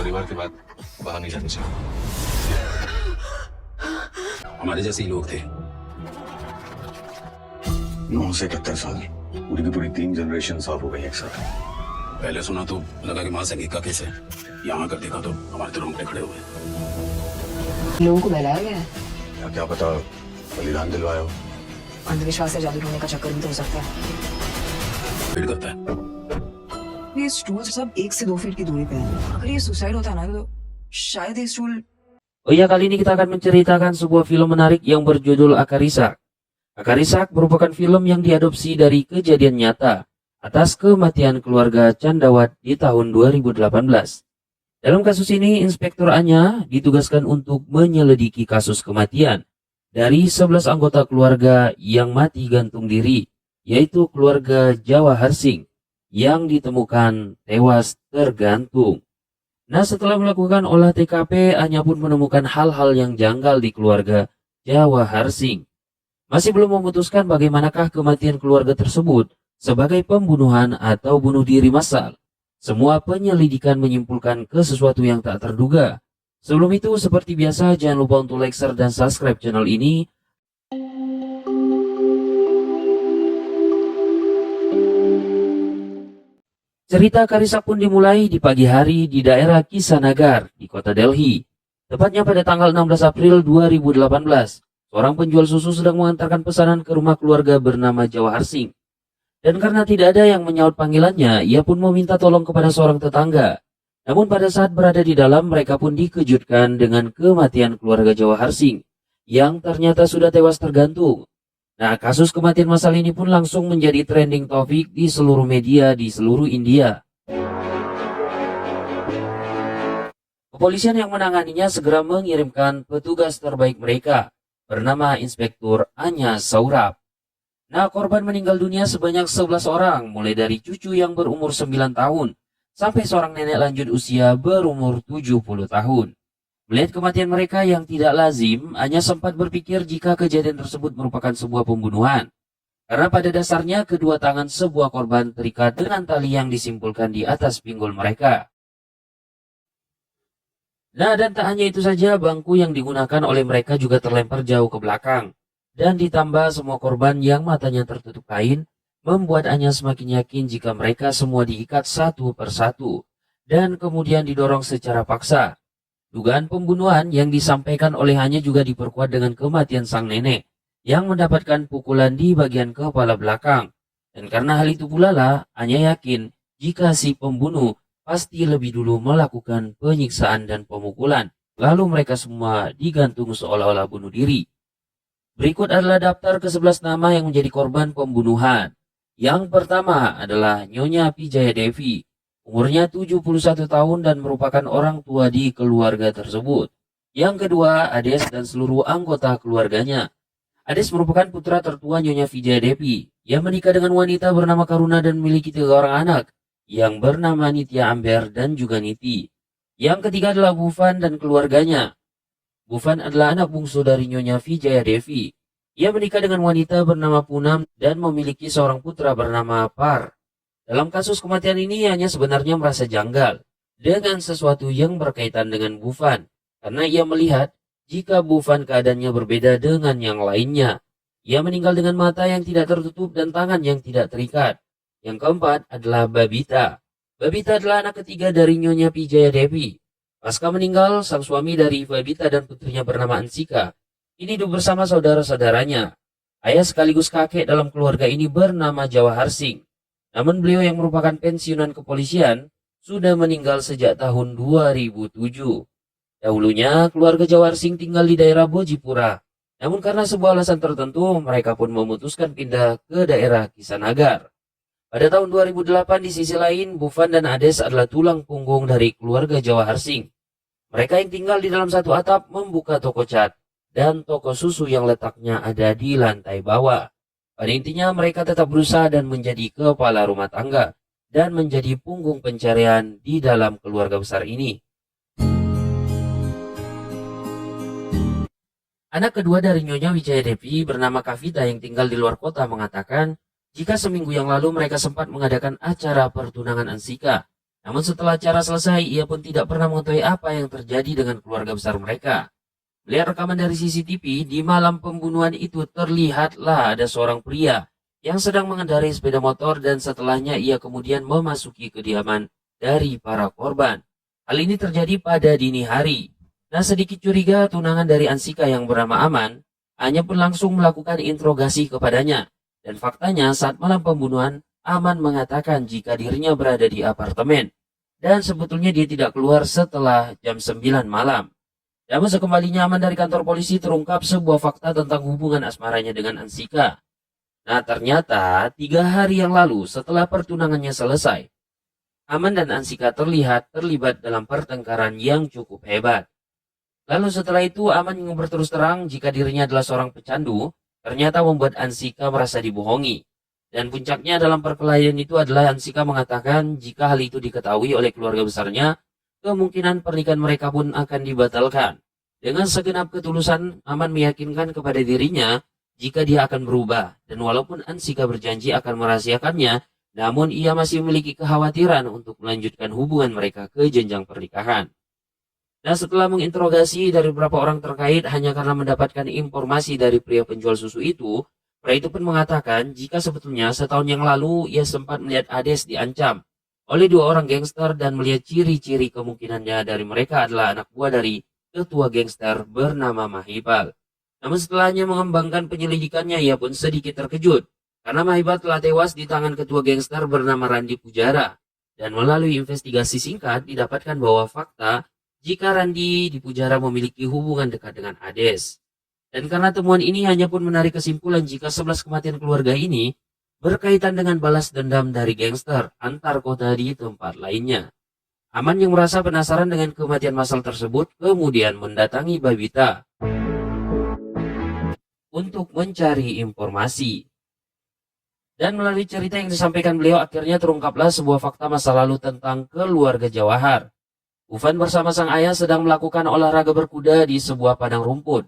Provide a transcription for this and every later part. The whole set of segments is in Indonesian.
परिवार के बाद बाहर नहीं जाना चाहिए। हमारे जैसे ही लोग थे। 9 से 71 साल, पूरी की पूरी 3 जनरेशन साफ हो गई एक साथ। पहले सुना तो लगा कि मां संगीत का केस है, यहाँ कर देखा तो हमारे तो रोंगटे खड़े हुए। लोगों को बहलाया गया है। क्या पता बलिदान दिलवाया हो। अंधविश्वास से जादू ढूंढने का चक्कर भी तो हो सकता है। भीड़ करता है। ये स्टूल सब 1 से 2 फीट की दूरी पे है। अगर ये सुसाइड होता ना तो शायद ये stool. Oh iya, kali ini kita akan menceritakan sebuah film menarik yang berjudul Akarisak. Akarisak merupakan film yang diadopsi dari kejadian nyata atas kematian keluarga Chandawat di tahun 2018. Dalam kasus ini, Inspektur Anya ditugaskan untuk menyelidiki kasus kematian dari 11 anggota keluarga yang mati gantung diri, yaitu keluarga Jawa Harsing yang ditemukan tewas tergantung. Nah, setelah melakukan olah TKP, Anya pun menemukan hal-hal yang janggal di keluarga Jawa Harsing. Masih belum memutuskan bagaimanakah kematian keluarga tersebut sebagai pembunuhan atau bunuh diri massal. Semua penyelidikan menyimpulkan ke sesuatu yang tak terduga. Sebelum itu, seperti biasa, jangan lupa untuk like, share, dan subscribe channel ini. Cerita Akarisak pun dimulai di pagi hari di daerah Kisanagar di kota Delhi. Tepatnya pada tanggal 16 April 2018, seorang penjual susu sedang mengantarkan pesanan ke rumah keluarga bernama Jawa Harsing. Dan karena tidak ada yang menyaut panggilannya, ia pun meminta tolong kepada seorang tetangga. Namun pada saat berada di dalam, mereka pun dikejutkan dengan kematian keluarga Jawa Harsing yang ternyata sudah tewas tergantung. Nah, kasus kematian massal ini pun langsung menjadi trending topik di seluruh media di seluruh India. Kepolisian yang menanganinya segera mengirimkan petugas terbaik mereka, bernama Inspektur Anya Saurabh. Nah, korban meninggal dunia sebanyak 11 orang, mulai dari cucu yang berumur 9 tahun, sampai seorang nenek lanjut usia berumur 70 tahun. Melihat kematian mereka yang tidak lazim, Anya sempat berpikir jika kejadian tersebut merupakan sebuah pembunuhan. Karena pada dasarnya kedua tangan sebuah korban terikat dengan tali yang disimpulkan di atas pinggul mereka. Nah, dan tak hanya itu saja, bangku yang digunakan oleh mereka juga terlempar jauh ke belakang. Dan ditambah semua korban yang matanya tertutup kain, membuat Anya semakin yakin jika mereka semua diikat satu persatu, dan kemudian didorong secara paksa. Dugaan pembunuhan yang disampaikan oleh Anya juga diperkuat dengan kematian sang nenek, yang mendapatkan pukulan di bagian kepala belakang. Dan karena hal itu pula lah, Anya yakin jika si pembunuh pasti lebih dulu melakukan penyiksaan dan pemukulan, lalu mereka semua digantung seolah-olah bunuh diri. Berikut adalah daftar ke-11 nama yang menjadi korban pembunuhan. Yang pertama adalah Nyonya Vijaya Devi. Umurnya 71 tahun dan merupakan orang tua di keluarga tersebut. Yang kedua, Ades dan seluruh anggota keluarganya. Ades merupakan putra tertua Nyonya Vijaya Devi. Ia menikah dengan wanita bernama Karuna dan memiliki 3 orang anak, yang bernama Nitya Amber dan juga Niti. Yang ketiga adalah Bufan dan keluarganya. Bufan adalah anak bungsu dari Nyonya Vijaya Devi. Ia menikah dengan wanita bernama Punam dan memiliki seorang putra bernama Par. Dalam kasus kematian ini, hanya sebenarnya merasa janggal dengan sesuatu yang berkaitan dengan Bufan, karena ia melihat jika Bufan keadaannya berbeda dengan yang lainnya. Ia meninggal dengan mata yang tidak tertutup dan tangan yang tidak terikat. Yang keempat adalah Babita. Babita adalah anak ketiga dari Nyonya Vijaya Devi. Pasca meninggal, sang suami dari Babita dan putrinya bernama Ansika ini hidup bersama saudara-saudaranya. Ayah sekaligus kakek dalam keluarga ini bernama Jawa Harsing. Namun beliau yang merupakan pensiunan kepolisian sudah meninggal sejak tahun 2007. Dahulunya keluarga Jawa Harsing tinggal di daerah Bojipura. Namun karena sebuah alasan tertentu, mereka pun memutuskan pindah ke daerah Kisanagar. Pada tahun 2008 di sisi lain, Bufan dan Ades adalah tulang punggung dari keluarga Jawa Harsing. Mereka yang tinggal di dalam satu atap membuka toko cat dan toko susu yang letaknya ada di lantai bawah. Pada intinya mereka tetap berusaha dan menjadi kepala rumah tangga dan menjadi punggung pencarian di dalam keluarga besar ini. Anak kedua dari Nyonya Vijaya Devi bernama Kavita yang tinggal di luar kota mengatakan jika seminggu yang lalu mereka sempat mengadakan acara pertunangan Ansika. Namun setelah acara selesai, ia pun tidak pernah mengetahui apa yang terjadi dengan keluarga besar mereka. Melihat rekaman dari CCTV, di malam pembunuhan itu terlihatlah ada seorang pria yang sedang mengendarai sepeda motor dan setelahnya ia kemudian memasuki kediaman dari para korban. Hal ini terjadi pada dini hari. Nah, sedikit curiga tunangan dari Ansika yang bernama Aman, Anya pun langsung melakukan interogasi kepadanya. Dan faktanya saat malam pembunuhan, Aman mengatakan jika dirinya berada di apartemen. Dan sebetulnya dia tidak keluar setelah jam 9 malam. Namun sekembalinya Aman dari kantor polisi terungkap sebuah fakta tentang hubungan asmaranya dengan Ansika. Nah, ternyata 3 hari yang lalu setelah pertunangannya selesai, Aman dan Ansika terlihat terlibat dalam pertengkaran yang cukup hebat. Lalu setelah itu Aman yang berterus terang jika dirinya adalah seorang pecandu, ternyata membuat Ansika merasa dibohongi. Dan puncaknya dalam perkelahian itu adalah Ansika mengatakan jika hal itu diketahui oleh keluarga besarnya, kemungkinan pernikahan mereka pun akan dibatalkan. Dengan segenap ketulusan, Aman meyakinkan kepada dirinya jika dia akan berubah. Dan walaupun Ansika berjanji akan merahasiakannya, namun ia masih memiliki kekhawatiran untuk melanjutkan hubungan mereka ke jenjang pernikahan. Nah, setelah menginterogasi dari beberapa orang terkait hanya karena mendapatkan informasi dari pria penjual susu itu, pria itu pun mengatakan jika sebetulnya setahun yang lalu ia sempat melihat Ades diancam oleh 2 orang gangster dan melihat ciri-ciri kemungkinannya dari mereka adalah anak buah dari ketua gangster bernama Mahibal. Namun setelahnya mengembangkan penyelidikannya, ia pun sedikit terkejut karena Mahibal telah tewas di tangan ketua gangster bernama Randi Pujara. Dan melalui investigasi singkat didapatkan bahwa fakta jika Randi di Pujara memiliki hubungan dekat dengan Ades. Dan karena temuan ini hanya pun menarik kesimpulan jika 11 kematian keluarga ini berkaitan dengan balas dendam dari gangster antar kota di tempat lainnya. Aman yang merasa penasaran dengan kematian massal tersebut kemudian mendatangi Babita untuk mencari informasi. Dan melalui cerita yang disampaikan beliau akhirnya terungkaplah sebuah fakta masa lalu tentang keluarga Jawahar. Ufan bersama sang ayah sedang melakukan olahraga berkuda di sebuah padang rumput.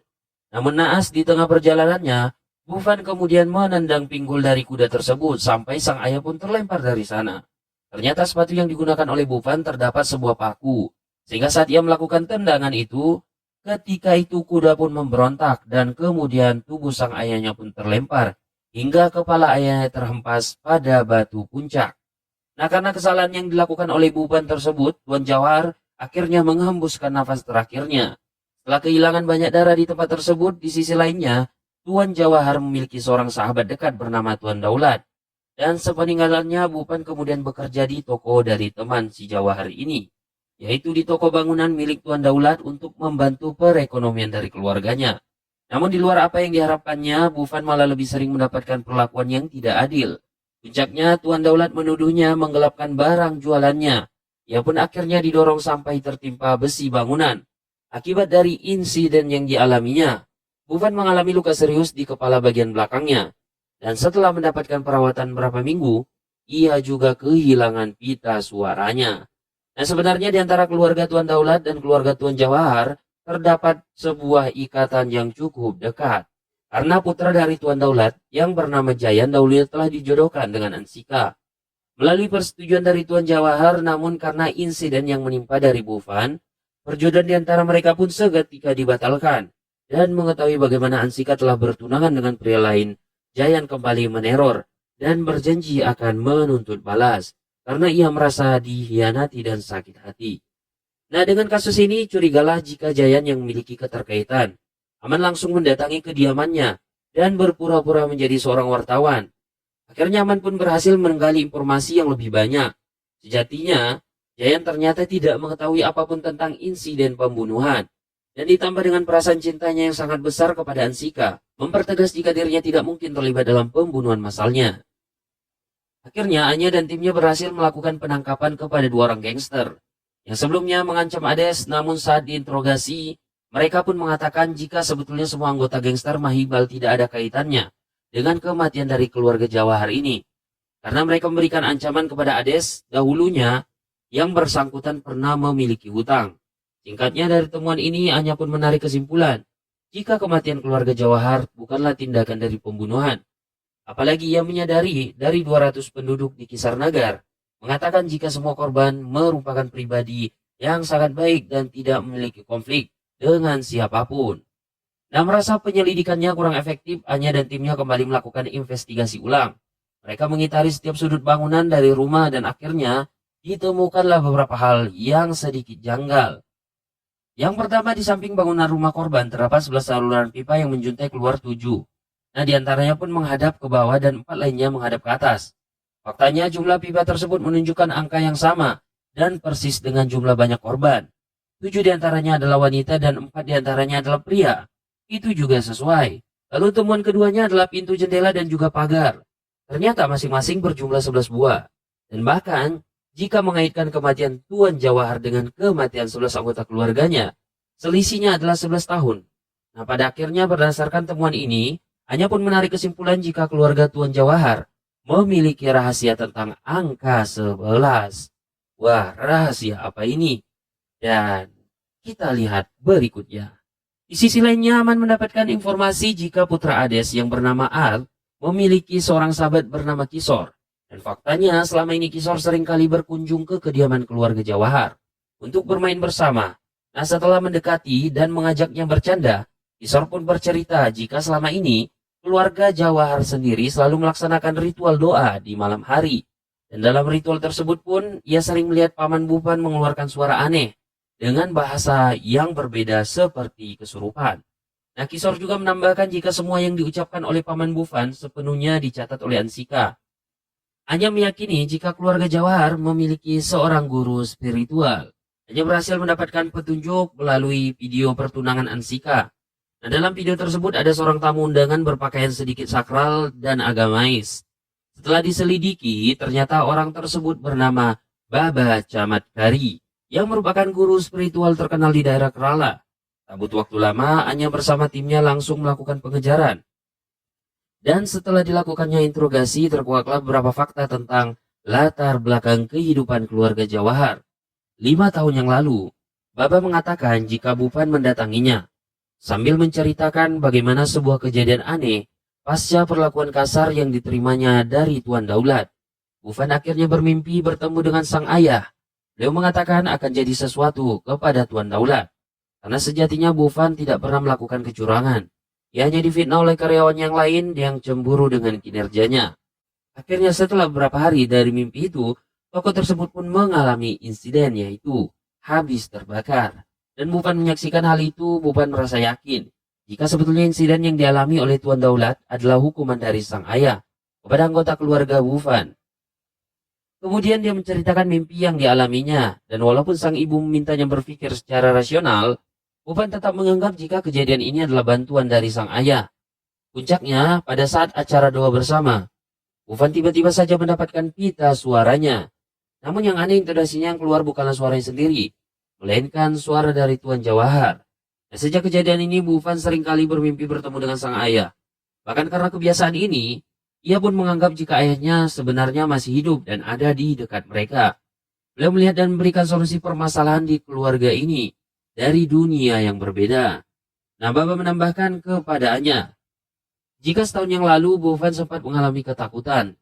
Namun naas di tengah perjalanannya, Ufan kemudian menendang pinggul dari kuda tersebut sampai sang ayah pun terlempar dari sana. Ternyata sepatu yang digunakan oleh Ufan terdapat sebuah paku. Sehingga saat ia melakukan tendangan itu, ketika itu kuda pun memberontak dan kemudian tubuh sang ayahnya pun terlempar hingga kepala ayahnya terhempas pada batu puncak. Nah, karena kesalahan yang dilakukan oleh Ufan tersebut, Tuan Jawahar akhirnya menghembuskan nafas terakhirnya. Setelah kehilangan banyak darah di tempat tersebut, di sisi lainnya, Tuan Jawahar memiliki seorang sahabat dekat bernama Tuan Daulat. Dan sepeninggalannya, Bupan kemudian bekerja di toko dari teman si Jawahar ini, yaitu di toko bangunan milik Tuan Daulat untuk membantu perekonomian dari keluarganya. Namun di luar apa yang diharapkannya, Bupan malah lebih sering mendapatkan perlakuan yang tidak adil. Puncaknya, Tuan Daulat menuduhnya menggelapkan barang jualannya. Ia pun akhirnya didorong sampai tertimpa besi bangunan. Akibat dari insiden yang dialaminya, Bupan mengalami luka serius di kepala bagian belakangnya. Dan setelah mendapatkan perawatan beberapa minggu, ia juga kehilangan pita suaranya. Nah, sebenarnya di antara keluarga Tuan Daulat dan keluarga Tuan Jawahar, terdapat sebuah ikatan yang cukup dekat. Karena putra dari Tuan Daulat yang bernama Jayan dahulunya telah dijodohkan dengan Ansika. Melalui persetujuan dari Tuan Jawahar, namun karena insiden yang menimpa dari Bupan, perjodohan di antara mereka pun seketika dibatalkan. Dan mengetahui bagaimana Ansika telah bertunangan dengan pria lain, Jayan kembali meneror dan berjanji akan menuntut balas karena ia merasa dikhianati dan sakit hati. Nah, dengan kasus ini curigalah jika Jayan yang memiliki keterkaitan. Aman langsung mendatangi kediamannya dan berpura-pura menjadi seorang wartawan. Akhirnya Aman pun berhasil menggali informasi yang lebih banyak. Sejatinya, Jayan ternyata tidak mengetahui apapun tentang insiden pembunuhan. Dan ditambah dengan perasaan cintanya yang sangat besar kepada Ansika, mempertegas jika dirinya tidak mungkin terlibat dalam pembunuhan massalnya. Akhirnya Anya dan timnya berhasil melakukan penangkapan kepada 2 orang gangster yang sebelumnya mengancam Ades, namun saat diinterogasi, mereka pun mengatakan jika sebetulnya semua anggota gangster Mahibal tidak ada kaitannya dengan kematian dari keluarga Jawahar ini. Karena mereka memberikan ancaman kepada Ades dahulunya yang bersangkutan pernah memiliki hutang. Singkatnya dari temuan ini Anya pun menarik kesimpulan jika kematian keluarga Jawahar bukanlah tindakan dari pembunuhan. Apalagi ia menyadari dari 200 penduduk di Kisar Nagar, mengatakan jika semua korban merupakan pribadi yang sangat baik dan tidak memiliki konflik dengan siapapun. Nah, merasa penyelidikannya kurang efektif, Anya dan timnya kembali melakukan investigasi ulang. Mereka mengitari setiap sudut bangunan dari rumah dan akhirnya ditemukanlah beberapa hal yang sedikit janggal. Yang pertama, di samping bangunan rumah korban terdapat 11 saluran pipa yang menjuntai keluar 7. Nah, diantaranya pun menghadap ke bawah dan 4 lainnya menghadap ke atas. Faktanya jumlah pipa tersebut menunjukkan angka yang sama dan persis dengan jumlah banyak korban. 7 diantaranya adalah wanita dan 4 diantaranya adalah pria. Itu juga sesuai. Lalu temuan keduanya adalah pintu jendela dan juga pagar. Ternyata masing-masing berjumlah 11 buah. Dan bahkan, jika mengaitkan kematian Tuan Jawahar dengan kematian 11 anggota keluarganya, selisihnya adalah 11 tahun. Nah, pada akhirnya berdasarkan temuan ini, Anya pun menarik kesimpulan jika keluarga Tuan Jawahar memiliki rahasia tentang angka 11. Wah, rahasia apa ini? Dan kita lihat berikutnya. Di sisi lainnya, Aman mendapatkan informasi jika putra Ades yang bernama Al memiliki seorang sahabat bernama Kisor. Dan faktanya selama ini Kisor seringkali berkunjung ke kediaman keluarga Jawahar untuk bermain bersama. Nah, setelah mendekati dan mengajaknya bercanda, Kisor pun bercerita jika selama ini keluarga Jawahar sendiri selalu melaksanakan ritual doa di malam hari. Dan dalam ritual tersebut pun ia sering melihat Paman Bufan mengeluarkan suara aneh dengan bahasa yang berbeda seperti kesurupan. Nah, Kisor juga menambahkan jika semua yang diucapkan oleh Paman Bufan sepenuhnya dicatat oleh Ansika. Anya meyakini jika keluarga Jawahar memiliki seorang guru spiritual. Anya berhasil mendapatkan petunjuk melalui video pertunangan Ansika. Nah, dalam video tersebut ada seorang tamu undangan berpakaian sedikit sakral dan agamais. Setelah diselidiki, ternyata orang tersebut bernama Baba Camat Kari, yang merupakan guru spiritual terkenal di daerah Kerala. Tak butuh waktu lama, Anya bersama timnya langsung melakukan pengejaran. Dan setelah dilakukannya interogasi, terkuaklah beberapa fakta tentang latar belakang kehidupan keluarga Jawahar. 5 tahun yang lalu, Baba mengatakan jika Bufan mendatanginya, sambil menceritakan bagaimana sebuah kejadian aneh pasca perlakuan kasar yang diterimanya dari Tuan Daulat. Bufan akhirnya bermimpi bertemu dengan sang ayah. Beliau mengatakan akan jadi sesuatu kepada Tuan Daulat. Karena sejatinya Bufan tidak pernah melakukan kecurangan. Ia hanya difitnah oleh karyawan yang lain yang cemburu dengan kinerjanya. Akhirnya setelah beberapa hari dari mimpi itu, toko tersebut pun mengalami insiden yaitu habis terbakar. Dan Bufan menyaksikan hal itu, Bufan merasa yakin jika sebetulnya insiden yang dialami oleh Tuan Daulat adalah hukuman dari sang ayah kepada anggota keluarga Bufan. Kemudian dia menceritakan mimpi yang dialaminya, dan walaupun sang ibu memintanya berpikir secara rasional, Bufan tetap menganggap jika kejadian ini adalah bantuan dari sang ayah. Puncaknya, pada saat acara doa bersama, Bufan tiba-tiba saja mendapatkan pita suaranya. Namun yang aneh, intonasinya yang keluar bukanlah suaranya sendiri, melainkan suara dari Tuan Jawahar. Nah, sejak kejadian ini, Bufan seringkali bermimpi bertemu dengan sang ayah. Bahkan karena kebiasaan ini, ia pun menganggap jika ayahnya sebenarnya masih hidup dan ada di dekat mereka. Beliau melihat dan memberikan solusi permasalahan di keluarga ini dari dunia yang berbeda. Nah, Baba menambahkan kepadaannya, jika setahun yang lalu Bufan sempat mengalami ketakutan.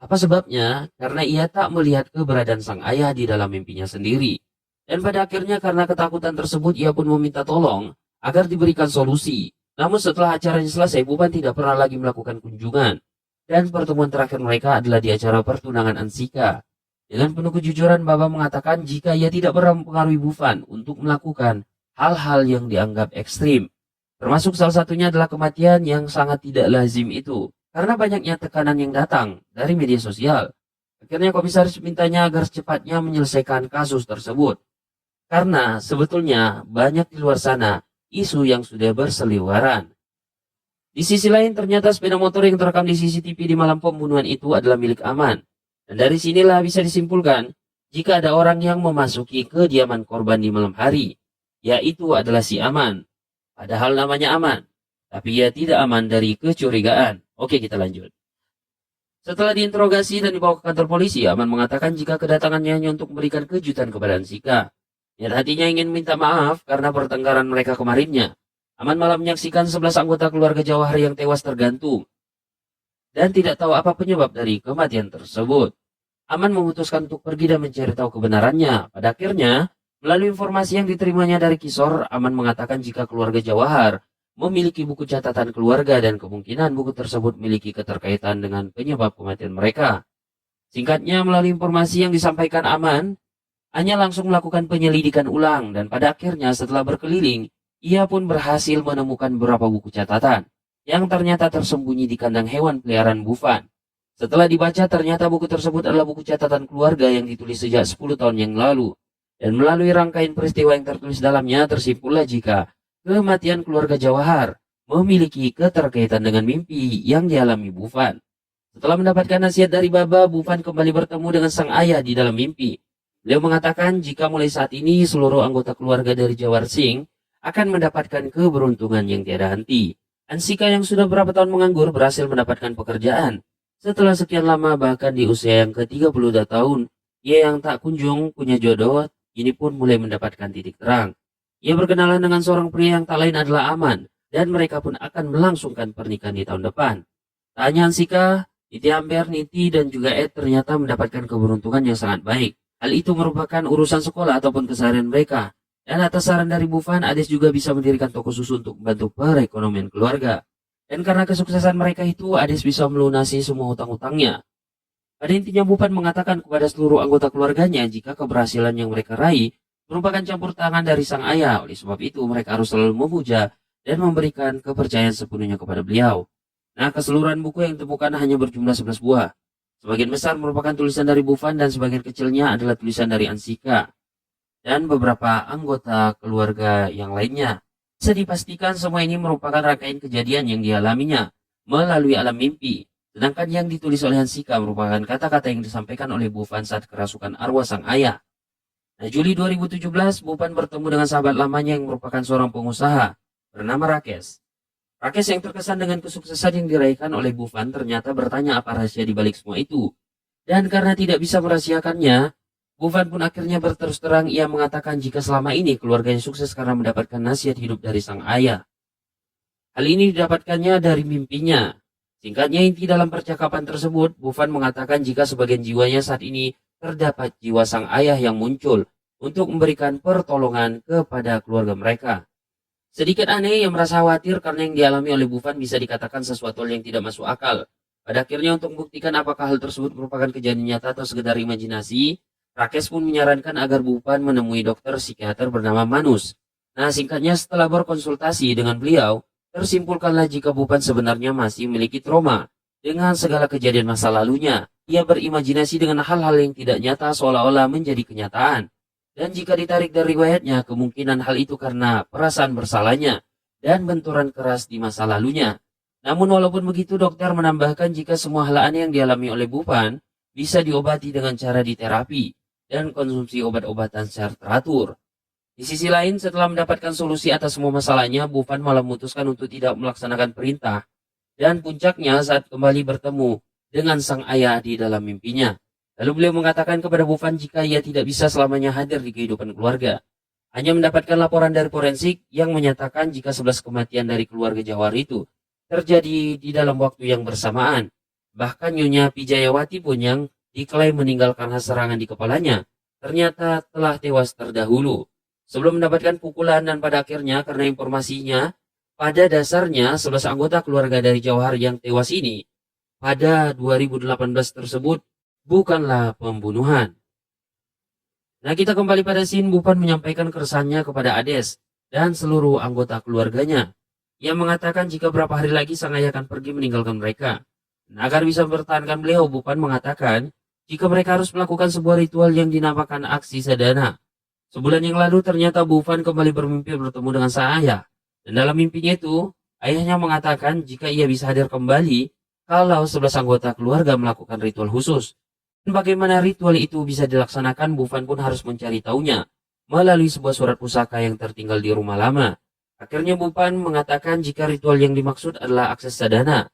Apa sebabnya? Karena ia tak melihat keberadaan sang ayah di dalam mimpinya sendiri. Dan pada akhirnya karena ketakutan tersebut ia pun meminta tolong agar diberikan solusi. Namun setelah acaranya selesai, Bufan tidak pernah lagi melakukan kunjungan. Dan pertemuan terakhir mereka adalah di acara pertunangan Ansika. Dengan penuh kejujuran, Baba mengatakan jika ia tidak pernah mempengaruhi Bufan untuk melakukan hal-hal yang dianggap ekstrim. Termasuk salah satunya adalah kematian yang sangat tidak lazim itu. Karena banyaknya tekanan yang datang dari media sosial. Akhirnya komisaris mintanya agar secepatnya menyelesaikan kasus tersebut. Karena sebetulnya banyak di luar sana isu yang sudah berseliweran. Di sisi lain, ternyata sepeda motor yang terekam di CCTV di malam pembunuhan itu adalah milik Aman. Dan dari sinilah bisa disimpulkan jika ada orang yang memasuki kediaman korban di malam hari, yaitu adalah si Aman. Padahal namanya Aman, tapi ia tidak aman dari kecurigaan. Oke, kita lanjut. Setelah diinterogasi dan dibawa ke kantor polisi, Aman mengatakan jika kedatangannya hanya untuk memberikan kejutan kepada Ansika. Niat hatinya ingin minta maaf karena pertengkaran mereka kemarinnya. Aman malah menyaksikan 11 anggota keluarga Jawahar yang tewas tergantung dan tidak tahu apa penyebab dari kematian tersebut. Aman memutuskan untuk pergi dan mencari tahu kebenarannya. Pada akhirnya, melalui informasi yang diterimanya dari Kisor, Aman mengatakan jika keluarga Jawahar memiliki buku catatan keluarga dan kemungkinan buku tersebut memiliki keterkaitan dengan penyebab kematian mereka. Singkatnya, melalui informasi yang disampaikan Aman, Anya langsung melakukan penyelidikan ulang dan pada akhirnya setelah berkeliling, ia pun berhasil menemukan beberapa buku catatan yang ternyata tersembunyi di kandang hewan peliharaan Bufan. Setelah dibaca, ternyata buku tersebut adalah buku catatan keluarga yang ditulis sejak 10 tahun yang lalu. Dan melalui rangkaian peristiwa yang tertulis dalamnya, tersimpullah jika kematian keluarga Jawahar memiliki keterkaitan dengan mimpi yang dialami Bufan. Setelah mendapatkan nasihat dari Baba, Bufan kembali bertemu dengan sang ayah di dalam mimpi. Beliau mengatakan jika mulai saat ini seluruh anggota keluarga dari Jawar Singh akan mendapatkan keberuntungan yang tiada henti. Ansika yang sudah beberapa tahun menganggur berhasil mendapatkan pekerjaan. Setelah sekian lama, bahkan di usia yang ke-32 tahun, ia yang tak kunjung punya jodoh, ini pun mulai mendapatkan titik terang. Ia berkenalan dengan seorang pria yang tak lain adalah Aman, dan mereka pun akan melangsungkan pernikahan di tahun depan. Tak hanya Ansika, Niti Amber, Niti, dan juga Ed ternyata mendapatkan keberuntungan yang sangat baik. Hal itu merupakan urusan sekolah ataupun keseharian mereka. Dan atas saran dari Bufan, Ades juga bisa mendirikan toko susu untuk membantu perekonomian keluarga. Dan karena kesuksesan mereka itu, Ades bisa melunasi semua hutang-hutangnya. Pada intinya, Bufan mengatakan kepada seluruh anggota keluarganya jika keberhasilan yang mereka raih merupakan campur tangan dari sang ayah. Oleh sebab itu, mereka harus selalu memuja dan memberikan kepercayaan sepenuhnya kepada beliau. Nah, keseluruhan buku yang ditemukan hanya berjumlah 11 buah. Sebagian besar merupakan tulisan dari Bufan dan sebagian kecilnya adalah tulisan dari Ansika dan beberapa anggota keluarga yang lainnya. Bisa dipastikan semua ini merupakan rangkaian kejadian yang dialaminya melalui alam mimpi. Sedangkan yang ditulis oleh Ansika merupakan kata-kata yang disampaikan oleh Bufan saat kerasukan arwah sang ayah. Nah, Juli 2017, Bufan bertemu dengan sahabat lamanya yang merupakan seorang pengusaha bernama Rakesh. Rakesh yang terkesan dengan kesuksesan yang diraihkan oleh Bufan ternyata bertanya apa rahasia di balik semua itu. Dan karena tidak bisa merahasiakannya, Bufan pun akhirnya berterus terang. Ia mengatakan jika selama ini keluarganya sukses karena mendapatkan nasihat hidup dari sang ayah. Hal ini didapatkannya dari mimpinya. Singkatnya, inti dalam percakapan tersebut, Bufan mengatakan jika sebagian jiwanya saat ini terdapat jiwa sang ayah yang muncul untuk memberikan pertolongan kepada keluarga mereka. Sedikit aneh, yang merasa khawatir karena yang dialami oleh Bufan bisa dikatakan sesuatu yang tidak masuk akal. Pada akhirnya untuk membuktikan apakah hal tersebut merupakan kejadian nyata atau sekedar imajinasi, Rakesh pun menyarankan agar Bufan menemui dokter psikiater bernama Manus. Nah, singkatnya setelah berkonsultasi dengan beliau, tersimpulkanlah jika Bufan sebenarnya masih memiliki trauma dengan segala kejadian masa lalunya. Ia berimajinasi dengan hal-hal yang tidak nyata seolah-olah menjadi kenyataan. Dan jika ditarik dari riwayatnya, kemungkinan hal itu karena perasaan bersalahnya dan benturan keras di masa lalunya. Namun walaupun begitu, dokter menambahkan jika semua hal aneh yang dialami oleh Bufan bisa diobati dengan cara diterapi dan konsumsi obat-obatan secara teratur. Di sisi lain, setelah mendapatkan solusi atas semua masalahnya, Bufan malah memutuskan untuk tidak melaksanakan perintah. Dan puncaknya saat kembali bertemu dengan sang ayah di dalam mimpinya. Lalu beliau mengatakan kepada Bufan jika ia tidak bisa selamanya hadir di kehidupan keluarga. Hanya mendapatkan laporan dari forensik yang menyatakan jika 11 kematian dari keluarga Jawar itu terjadi di dalam waktu yang bersamaan. Bahkan Nyonya Pijayawati pun yang diklaim meninggal karena serangan di kepalanya ternyata telah tewas terdahulu sebelum mendapatkan pukulan. Dan pada akhirnya karena informasinya pada dasarnya 11 anggota keluarga dari Jawahar yang tewas ini pada 2018 tersebut bukanlah pembunuhan. Nah, kita kembali pada scene. Bufan menyampaikan keresahannya kepada Ades dan seluruh anggota keluarganya. Ia mengatakan jika berapa hari lagi sang ayah akan pergi meninggalkan mereka. Nah, agar bisa mempertahankan beliau, Bufan mengatakan jika mereka harus melakukan sebuah ritual yang dinamakan aksi sadhana. Sebulan yang lalu ternyata Bufan kembali bermimpi bertemu dengan sang ayah. Dan dalam mimpinya itu, ayahnya mengatakan jika ia bisa hadir kembali kalau 11 anggota keluarga melakukan ritual khusus. Dan bagaimana ritual itu bisa dilaksanakan, Bufan pun harus mencari taunya melalui sebuah surat pusaka yang tertinggal di rumah lama. Akhirnya Bufan mengatakan jika ritual yang dimaksud adalah akses sadhana,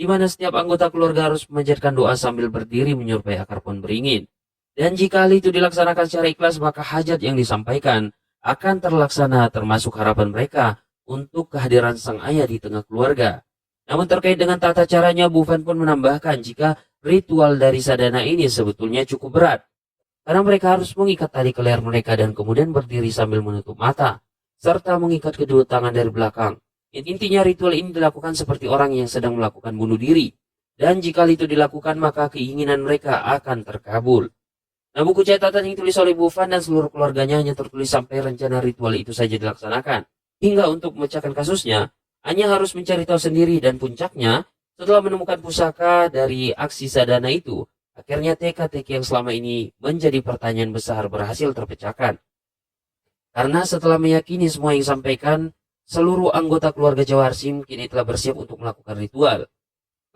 di mana setiap anggota keluarga harus memanjatkan doa sambil berdiri menyerupai akar pohon beringin. Dan jika hal itu dilaksanakan secara ikhlas, maka hajat yang disampaikan akan terlaksana, termasuk harapan mereka untuk kehadiran sang ayah di tengah keluarga. Namun terkait dengan tata caranya, Bufan pun menambahkan jika ritual dari sadana ini sebetulnya cukup berat. Karena mereka harus mengikat tali ke leher mereka dan kemudian berdiri sambil menutup mata, serta mengikat kedua tangan dari belakang. Intinya ritual ini dilakukan seperti orang yang sedang melakukan bunuh diri. Dan jika itu dilakukan maka keinginan mereka akan terkabul. Nah, buku catatan yang ditulis oleh Bu Van dan seluruh keluarganya hanya tertulis sampai rencana ritual itu saja dilaksanakan. Hingga untuk memecahkan kasusnya, hanya harus mencari tahu sendiri dan puncaknya, setelah menemukan pusaka dari aksi sadana itu, akhirnya teka-teki yang selama ini menjadi pertanyaan besar berhasil terpecahkan. Karena setelah meyakini semua yang disampaikan, seluruh anggota keluarga Jawarsim kini telah bersiap untuk melakukan ritual.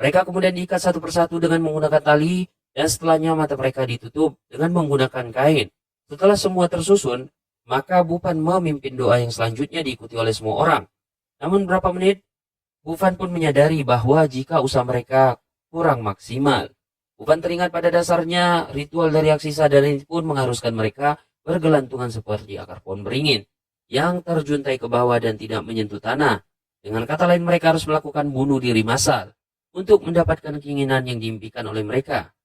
Mereka kemudian diikat satu persatu dengan menggunakan tali, dan setelahnya mata mereka ditutup dengan menggunakan kain. Setelah semua tersusun, maka Bupan memimpin doa yang selanjutnya diikuti oleh semua orang. Namun beberapa menit, Bupan pun menyadari bahwa jika usaha mereka kurang maksimal. Bupan teringat pada dasarnya ritual dari aksi sadar ini pun mengharuskan mereka bergelantungan seperti akar pohon beringin yang terjuntai ke bawah dan tidak menyentuh tanah. Dengan kata lain mereka harus melakukan bunuh diri massal untuk mendapatkan keinginan yang diimpikan oleh mereka.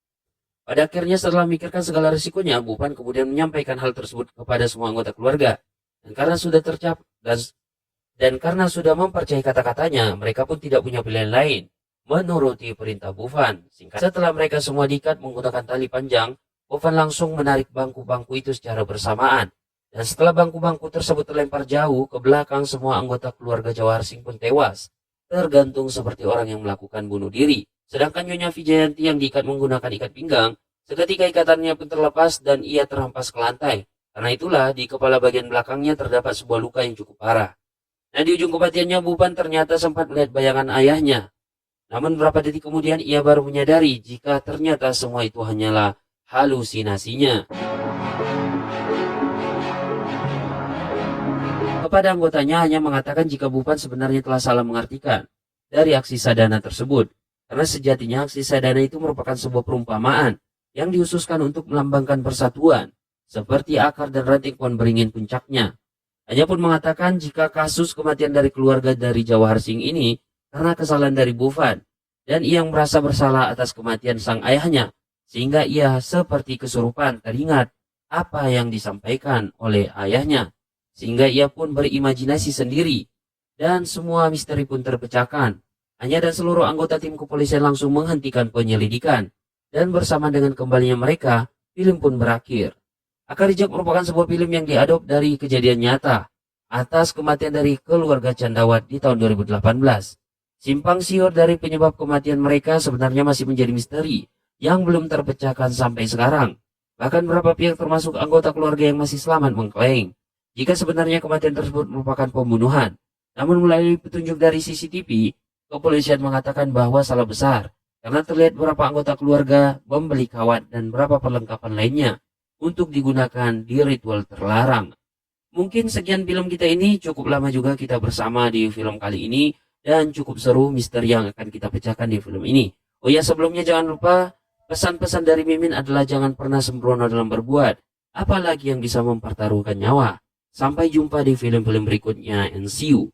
Pada akhirnya setelah memikirkan segala risikonya, Bupan kemudian menyampaikan hal tersebut kepada semua anggota keluarga. Dan karena sudah dan karena sudah mempercayai kata-katanya, mereka pun tidak punya pilihan lain menuruti perintah Bupan. Setelah mereka semua diikat menggunakan tali panjang, Bupan langsung menarik bangku-bangku itu secara bersamaan. Dan setelah bangku-bangku tersebut terlempar jauh ke belakang, semua anggota keluarga Jawarsing pun tewas, tergantung seperti orang yang melakukan bunuh diri. Sedangkan Nyonya Vijayanti yang diikat menggunakan ikat pinggang, seketika ikatannya pun terlepas dan ia terhempas ke lantai. Karena itulah di kepala bagian belakangnya terdapat sebuah luka yang cukup parah. Nah, di ujung kematiannya Bupan ternyata sempat melihat bayangan ayahnya. Namun beberapa detik kemudian ia baru menyadari jika ternyata semua itu hanyalah halusinasinya. Kepada anggotanya hanya mengatakan jika Bupan sebenarnya telah salah mengartikan dari aksi sadana tersebut. Karena sejatinya aksi sadana itu merupakan sebuah perumpamaan yang dihususkan untuk melambangkan persatuan, seperti akar dan ranting pohon beringin puncaknya. Hanya pun mengatakan jika kasus kematian dari keluarga dari Jawaharsing ini karena kesalahan dari Bupan, dan ia yang merasa bersalah atas kematian sang ayahnya, sehingga ia seperti kesurupan teringat apa yang disampaikan oleh ayahnya, sehingga ia pun berimajinasi sendiri, dan semua misteri pun terpecahkan. Anya dan seluruh anggota tim kepolisian langsung menghentikan penyelidikan, dan bersama dengan kembalinya mereka, film pun berakhir. Akarijak merupakan sebuah film yang diadop dari kejadian nyata atas kematian dari keluarga Candawat di tahun 2018. Simpang siur dari penyebab kematian mereka sebenarnya masih menjadi misteri yang belum terpecahkan sampai sekarang. Bahkan beberapa pihak termasuk anggota keluarga yang masih selamat mengklaim jika sebenarnya kematian tersebut merupakan pembunuhan. Namun melalui petunjuk dari CCTV, kepolisian mengatakan bahwa salah besar karena terlihat beberapa anggota keluarga membeli kawat dan beberapa perlengkapan lainnya untuk digunakan di ritual terlarang. Mungkin sekian film kita ini, cukup lama juga kita bersama di film kali ini. Dan cukup seru misteri yang akan kita pecahkan di film ini. Oh ya, sebelumnya jangan lupa pesan-pesan dari Mimin adalah jangan pernah sembrono dalam berbuat, apalagi yang bisa mempertaruhkan nyawa. Sampai jumpa di film-film berikutnya and see you.